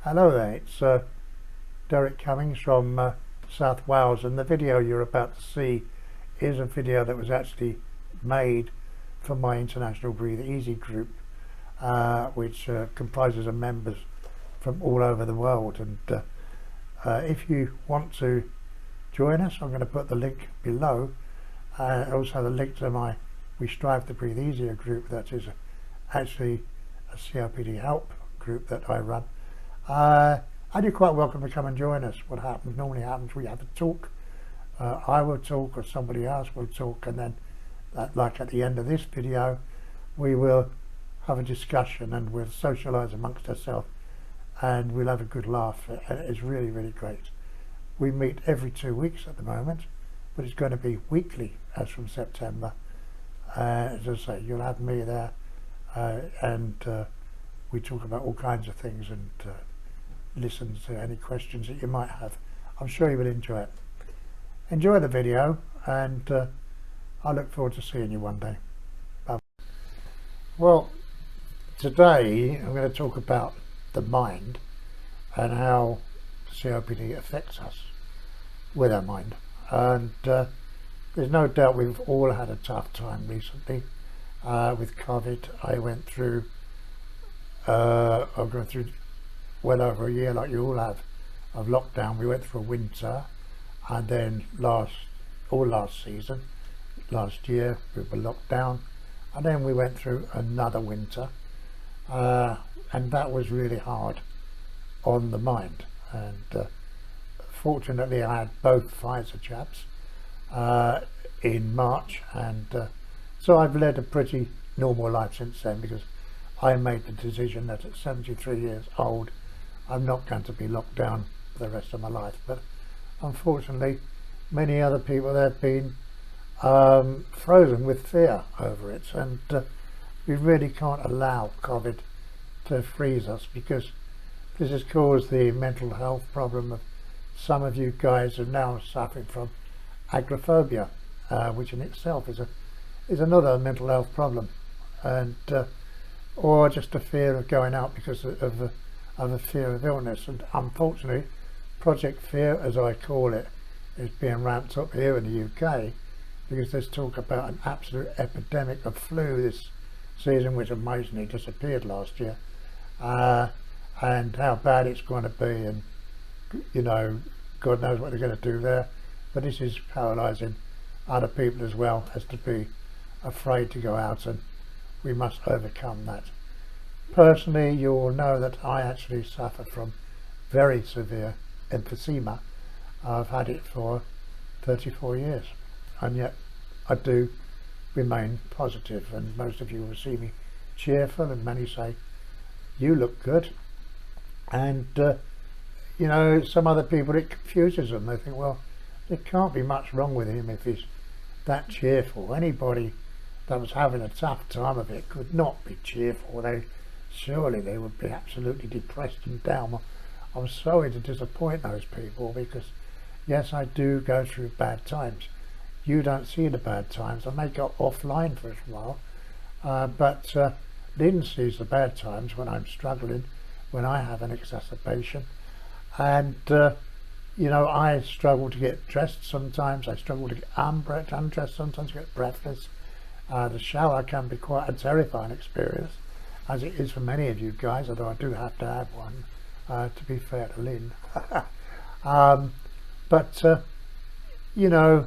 Hello there, it's Derek Cummings from South Wales, and the video you're about to see is a video that was actually made for my International Breathe Easy group, which comprises of members from all over the world. And if you want to join us, I'm going to put the link below. Also the link to my We Strive to Breathe Easier group, that is actually a COPD help group that I run. And you're quite welcome to come and join us. What normally happens, we have a talk. I will talk, or somebody else will talk, and then like at the end of this video we will have a discussion and we'll socialise amongst ourselves and we'll have a good laugh. And it's really, really great. We meet every 2 weeks at the moment, but it's going to be weekly as from September. As I say, you'll have me there, and we talk about all kinds of things and listen to any questions that you might have. I'm sure you will enjoy it. Enjoy the video, and I look forward to seeing you one day. Bye. Well, today I'm going to talk about the mind and how COPD affects us with our mind. And there's no doubt we've all had a tough time recently with COVID. I've gone through well over a year, like you all have, of lockdown. We went through a winter, and then last season, last year, we were locked down, and then we went through another winter, and that was really hard on the mind. And fortunately I had both Pfizer jabs in March, and so I've led a pretty normal life since then, because I made the decision that at 73 years old I'm not going to be locked down for the rest of my life. But unfortunately many other people have been frozen with fear over it, and we really can't allow COVID to freeze us, because this has caused the mental health problem of some of you guys are now suffering from agoraphobia, which in itself is another mental health problem, and or just a fear of going out because of a fear of illness. And unfortunately, Project Fear, as I call it, is being ramped up here in the UK, because there's talk about an absolute epidemic of flu this season, which amazingly disappeared last year, and how bad it's going to be, and you know, God knows what they're going to do there. But this is paralysing other people as well, as to be afraid to go out, and we must overcome that. Personally, you all know that I actually suffer from very severe emphysema. I've had it for 34 years, and yet I do remain positive, and most of you will see me cheerful, and many say, you look good. And you know, some other people, it confuses them. They think, well, there can't be much wrong with him if he's that cheerful. Anybody that was having a tough time of it could not be cheerful. Surely they would be absolutely depressed and down. I'm sorry to disappoint those people, because yes, I do go through bad times. You don't see the bad times. I may go offline for a while, but Lynn sees the bad times when I'm struggling, when I have an exacerbation. And you know, I struggle to get dressed sometimes. I struggle to get undressed sometimes, get breathless. The shower can be quite a terrifying experience, as it is for many of you guys, although I do have to have one, to be fair to Lynn. But you know,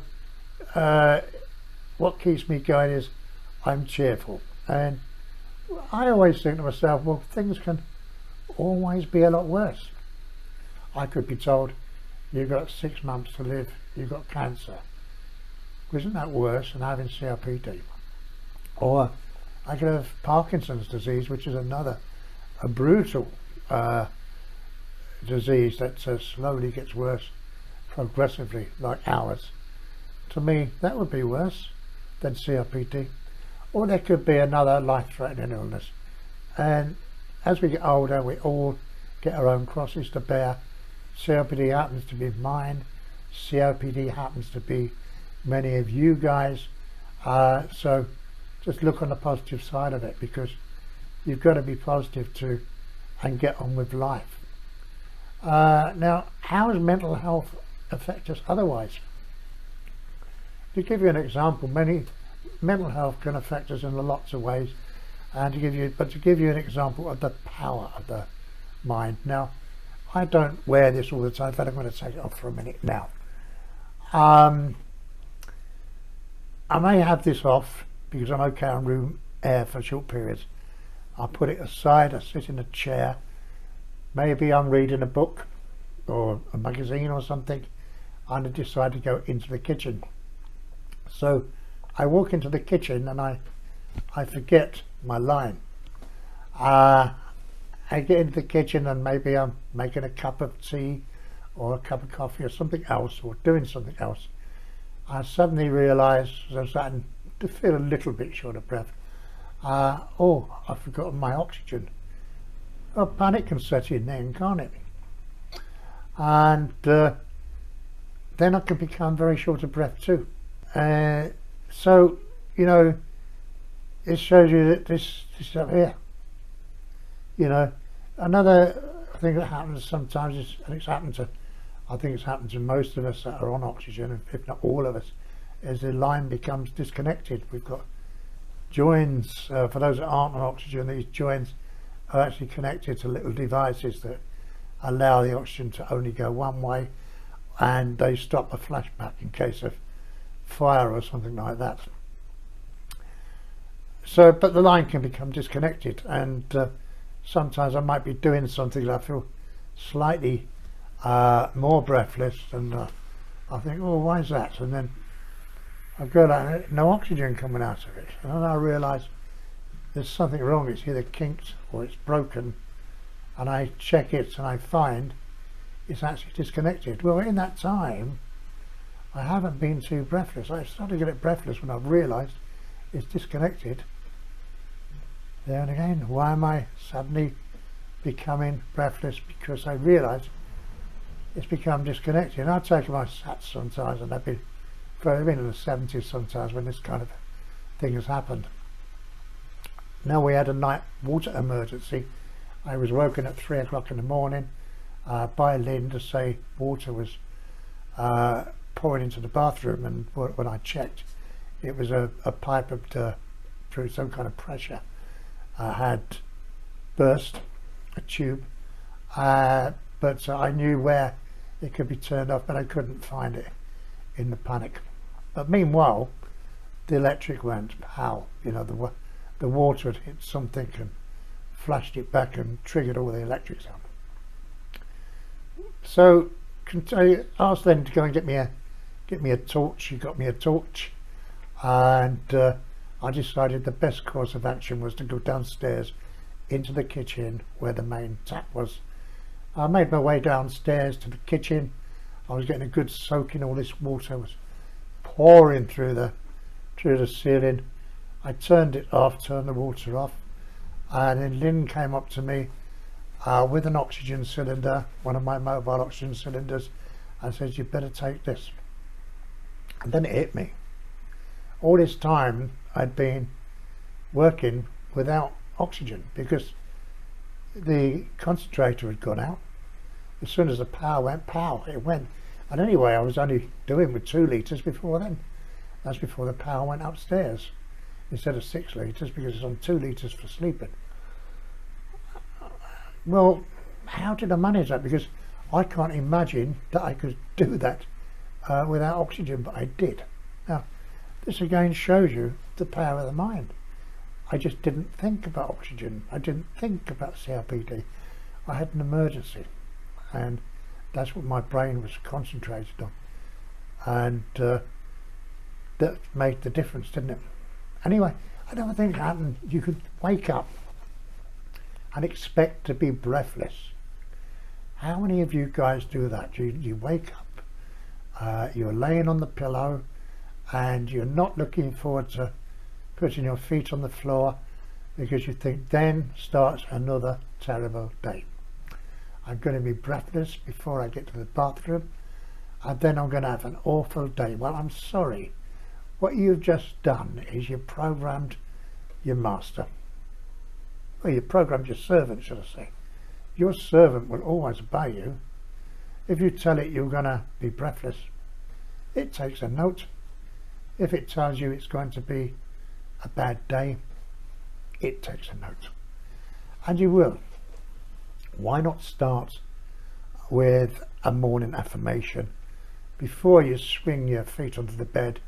what keeps me going is I'm cheerful, and I always think to myself, well, things can always be a lot worse. I could be told, you've got 6 months to live, you've got cancer. Isn't that worse than having COPD? Or I could have Parkinson's disease, which is a brutal disease that slowly gets worse progressively, like ours. To me, that would be worse than COPD. Or there could be another life-threatening illness. And as we get older, we all get our own crosses to bear. COPD happens to be mine. COPD happens to be many of you guys. So just look on the positive side of it, because you've got to be positive too and get on with life. Now, how does mental health affect us otherwise? To give you an example, mental health can affect us in lots of ways, and to give you an example of the power of the mind. Now, I don't wear this all the time, but I'm going to take it off for a minute now. I may have this off because I'm okay on room air for short periods. I put it aside, I sit in a chair, maybe I'm reading a book or a magazine or something, and I decide to go into the kitchen. So I walk into the kitchen and I forget my line. I get into the kitchen and maybe I'm making a cup of tea or a cup of coffee or something else, or doing something else. I suddenly realise, as I'm starting to feel a little bit short of breath, oh, I've forgotten my oxygen. Well, panic can set in then, can't it? And then I can become very short of breath too. So, you know, it shows you that this is up here. You know, another thing that happens sometimes is, and I think it's happened to most of us that are on oxygen, if not all of us, is the line becomes disconnected. We've got joins, for those that aren't on oxygen, these joins are actually connected to little devices that allow the oxygen to only go one way, and they stop a flashback in case of fire or something like that. So, but the line can become disconnected, and sometimes I might be doing something that I feel slightly more breathless, and I think, oh, why is that? And then I've got no oxygen coming out of it, and then I realise there's something wrong. It's either kinked or it's broken, and I check it and I find it's actually disconnected. Well, in that time I haven't been too breathless. I started to get breathless when I've realised it's disconnected. There and again, why am I suddenly becoming breathless? Because I realise it's become disconnected. And I've taken my sats sometimes, and I've been in the 70s sometimes when this kind of thing has happened. Now, we had a night water emergency. I was woken at 3 o'clock in the morning by Lynn to say water was pouring into the bathroom, and when I checked, it was a pipe through some kind of pressure had burst, a tube, but I knew where it could be turned off, but I couldn't find it in the panic. But meanwhile, the electric went pow. You know, the water had hit something and flashed it back and triggered all the electrics up. So I asked them to go and get me a torch. She got me a torch, and I decided the best course of action was to go downstairs into the kitchen where the main tap was. I made my way downstairs to the kitchen. I was getting a good soak in. All this water was pouring through the ceiling. I turned the water off, and then Lynn came up to me with an oxygen cylinder, one of my mobile oxygen cylinders, and said, "You better take this." And then it hit me. All this time I'd been working without oxygen because the concentrator had gone out. As soon as the power went, it went. And anyway, I was only doing with 2 litres before then. That's before the power went upstairs instead of 6 litres, because it's on 2 litres for sleeping. Well, how did I manage that? Because I can't imagine that I could do that without oxygen, but I did. Now, this again shows you the power of the mind. I just didn't think about oxygen. I didn't think about COPD. I had an emergency, and that's what my brain was concentrated on, and that made the difference, didn't it? Anyway, another thing happened. You could wake up and expect to be breathless. How many of you guys do that? You wake up, you're laying on the pillow, and you're not looking forward to putting your feet on the floor because you think then starts another terrible day. I'm going to be breathless before I get to the bathroom, and then I'm going to have an awful day. Well, I'm sorry. What you've just done is you programmed your master. Well, you programmed your servant, should I say. Your servant will always obey you, If you tell it you're going to be breathless, it takes a note. If it tells you it's going to be a bad day, it takes a note. And you will. Why not start with a morning affirmation before you swing your feet onto the bed,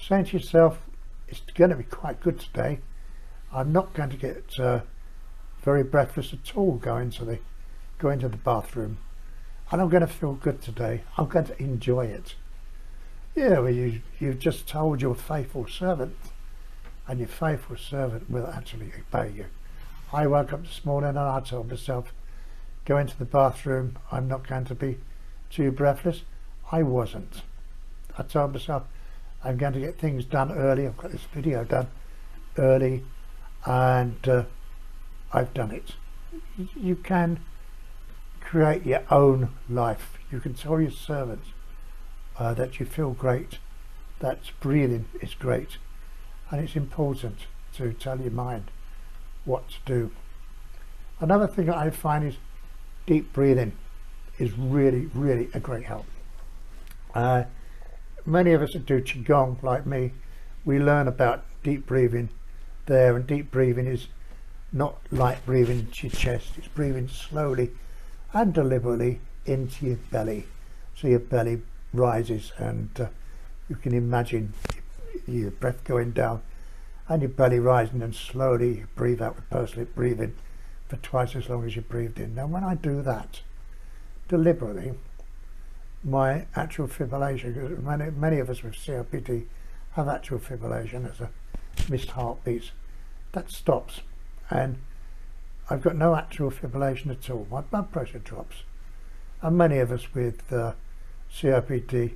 saying to yourself, it's going to be quite good today. I'm not going to get very breathless at all going to the bathroom, and I'm going to feel good today. I'm going to enjoy it. Yeah, well, you've just told your faithful servant, and your faithful servant will actually obey you. I woke up this morning and I told myself, go into the bathroom, I'm not going to be too breathless. I wasn't. I told myself I'm going to get things done early. I've got this video done early, and I've done it. You can create your own life. You can tell your servants that you feel great, that breathing is great, and it's important to tell your mind what to do. Another thing that I find is deep breathing is really, really a great help. Many of us that do Qigong, like me, we learn about deep breathing there, and deep breathing is not like breathing into your chest, it's breathing slowly and deliberately into your belly, so your belly rises, and you can imagine your breath going down and your belly rising, and slowly you breathe out with pursed lip breathing for twice as long as you breathed in. Now when I do that deliberately, my atrial fibrillation, because many of us with COPD have atrial fibrillation as a missed heartbeats, that stops, and I've got no atrial fibrillation at all. My blood pressure drops, and many of us with COPD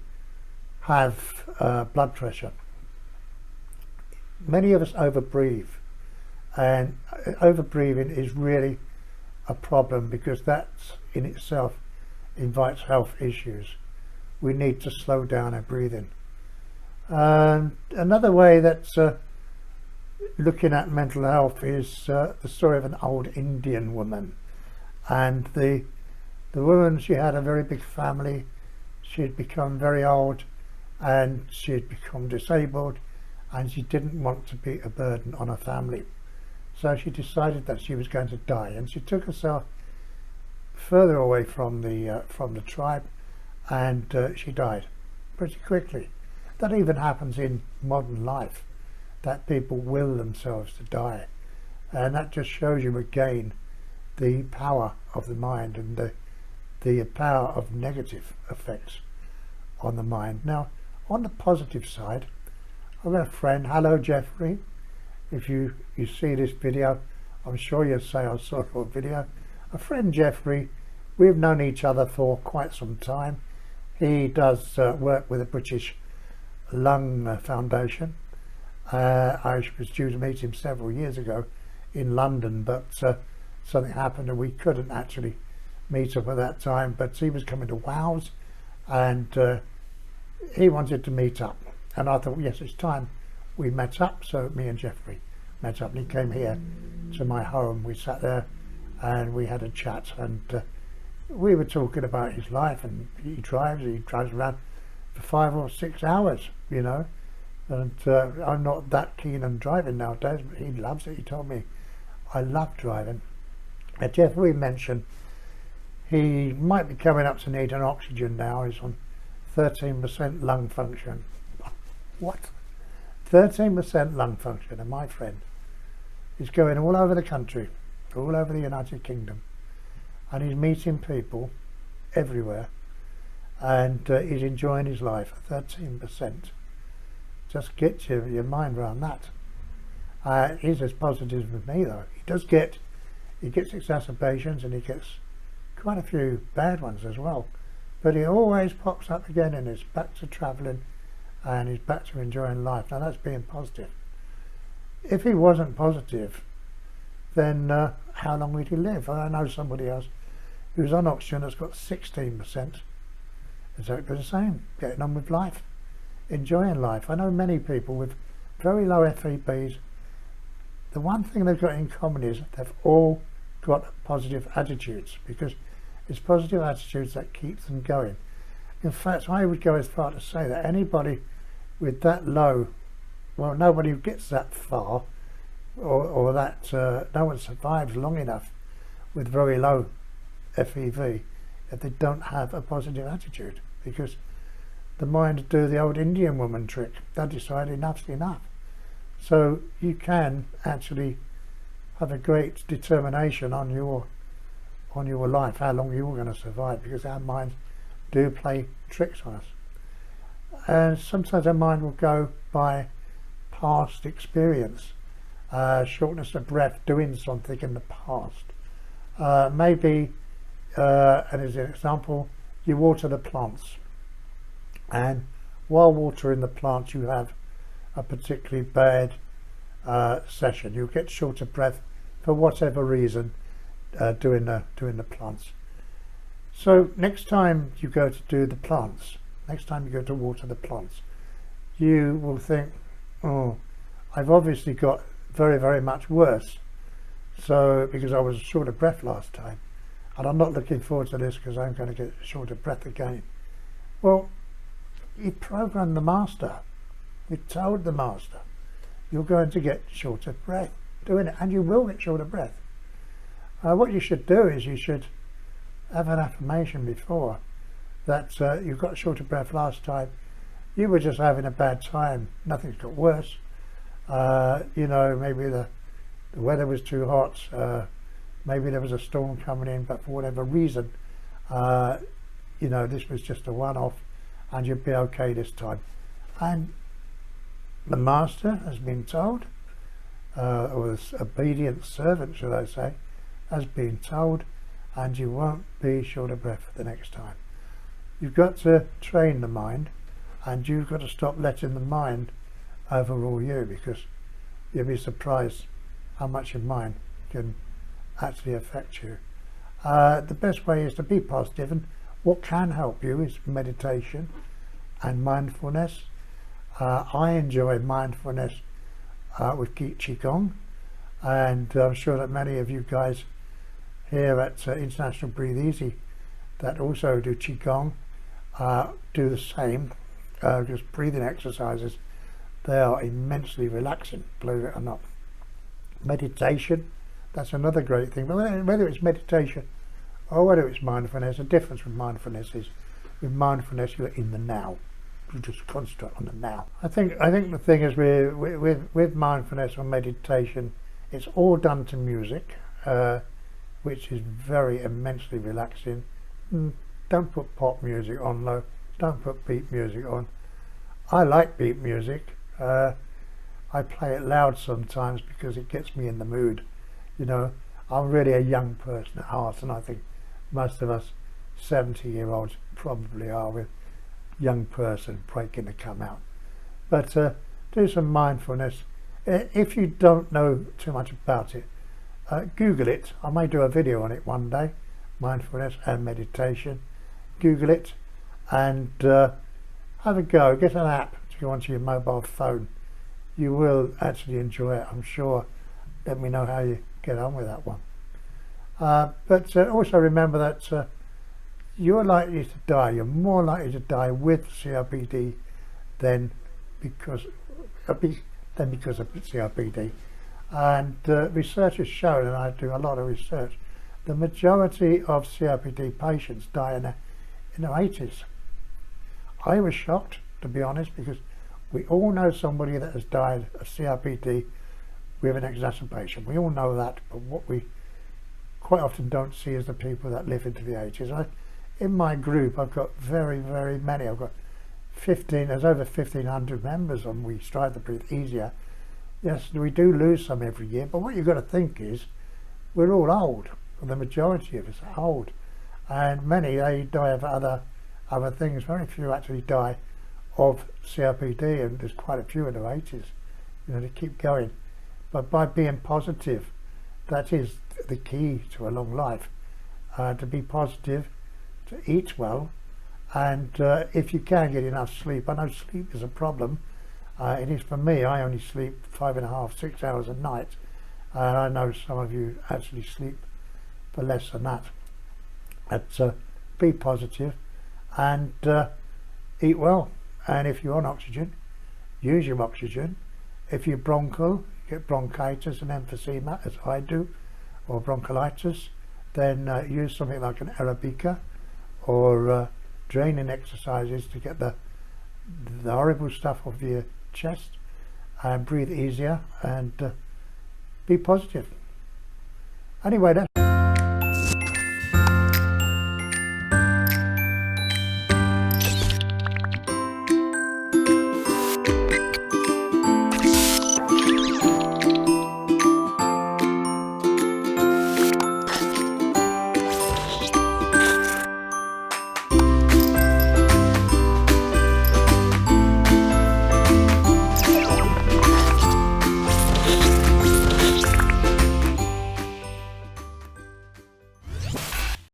have blood pressure. Many of us overbreathe, and overbreathing is really a problem, because that in itself invites health issues. We need to slow down our breathing. Another way that's looking at mental health is the story of an old Indian woman, and the woman, she had a very big family. She'd become very old and she'd become disabled, and she didn't want to be a burden on her family, so she decided that she was going to die, and she took herself further away from the tribe, and she died pretty quickly. That even happens in modern life, that people will themselves to die, and that just shows you again the power of the mind and the power of negative effects on the mind. Now on the positive side, I've got a friend, hello Jeffrey, if you see this video, I'm sure you'll say I saw your video. A friend Jeffrey, we've known each other for quite some time. He does work with the British Lung Foundation. I was due to meet him several years ago in London, but something happened and we couldn't actually meet up at that time, but he was coming to Wales, and he wanted to meet up, and I thought, yes, it's time we met up. So me and Jeffrey met up, and he came here to my home. We sat there and we had a chat, and we were talking about his life, and he drives around for 5 or 6 hours, you know, and I'm not that keen on driving nowadays, but he loves it. He told me, I love driving. And Jeffrey mentioned he might be coming up to need an oxygen now. He's on 13% lung function. What? 13% lung function, and my friend is going all over the country, all over the United Kingdom, and he's meeting people everywhere, and he's enjoying his life. 13%. Just get your mind around that. He's as positive as me though. He gets exacerbations, and he gets quite a few bad ones as well, but he always pops up again and is back to travelling, and he's back to enjoying life. Now that's being positive. If he wasn't positive, then how long would he live? I know somebody else who's on oxygen that's got 16%. Exactly the same, getting on with life, enjoying life. I know many people with very low FEBs. The one thing they've got in common is they've all got positive attitudes, because It's positive attitudes that keep them going. In fact, I would go as far to say that anybody with that low, well, nobody gets that far, or that no one survives long enough with very low FEV if they don't have a positive attitude, because the mind do the old Indian woman trick. They decide enough's enough. So you can actually have a great determination on your life, how long you're going to survive, because our minds do play tricks on us. And sometimes our mind will go by past experience, shortness of breath, doing something in the past. Maybe, and as an example, you water the plants, and while watering the plants you have a particularly bad session. You'll get short of breath for whatever reason doing the plants. So next time you go to do the plants, next time you go to water the plants, you will think, oh, I've obviously got very, very much worse. So because I was short of breath last time, and I'm not looking forward to this because I'm going to get short of breath again. Well, you programmed the master. You told the master you're going to get short of breath doing it, and you will get short of breath. What you should do is you should have an affirmation before that you got short of breath last time. You were just having a bad time. Nothing's got worse. You know, maybe the weather was too hot. Maybe there was a storm coming in, but for whatever reason, you know, this was just a one-off, and you'll be okay this time. And the master has been told, or the obedient servant, should I say, has been told, and you won't be short of breath the next time. You've got to train the mind, and you've got to stop letting the mind overrule you, because you'll be surprised how much your mind can actually affect you. The best way is to be positive, and what can help you is meditation and mindfulness. I enjoy mindfulness with Qigong, and I'm sure that many of you guys here at International Breathe Easy that also do Qigong do the same, just breathing exercises. They are immensely relaxing, believe it or not. Meditation, that's another great thing. But whether it's meditation or whether it's mindfulness, the difference with mindfulness is with mindfulness you're in the now. You just concentrate on the now. I think the thing is with mindfulness or meditation, it's all done to music, which is very immensely relaxing. Don't put pop music on though. Don't put beat music on. I like beat music. I play it loud sometimes because it gets me in the mood. You know, I'm really a young person at heart, and I think most of us 70-year-olds probably are, with young person breaking to come out. But do some mindfulness. If you don't know too much about it, Google it. I may do a video on it one day, mindfulness and meditation. Google it and have a go. Get an app to go onto your mobile phone. You will actually enjoy it, I'm sure. Let me know how you get on with that one. But also remember that you're likely to die. You're more likely to die with COPD than because of COPD. And research has shown, and I do a lot of research, the majority of COPD patients die in their 80s. I was shocked, to be honest, because we all know somebody that has died of COPD with an exacerbation. We all know that, but what we quite often don't see is the people that live into the 80s. In my group, I've got very, very many. I've got 15, there's over 1,500 members on We Strive to Breathe Easier. Yes, we do lose some every year, but what you've got to think is we're all old. The majority of us are old. And many, they die of other things. Very few actually die of COPD, and there's quite a few in their 80s. You know, they keep going. But by being positive, that is the key to a long life. To be positive, to eat well, and if you can get enough sleep. I know sleep is a problem. It is for me. I only sleep 5.5, 6 hours a night, and I know some of you actually sleep for less than that. But be positive and eat well. And if you're on oxygen, use your oxygen. If you're bronchial, get bronchitis and emphysema, as I do, or bronchiolitis, then use something like an Arabica or draining exercises to get the horrible stuff off your chest and breathe easier and be positive. Anyway, that's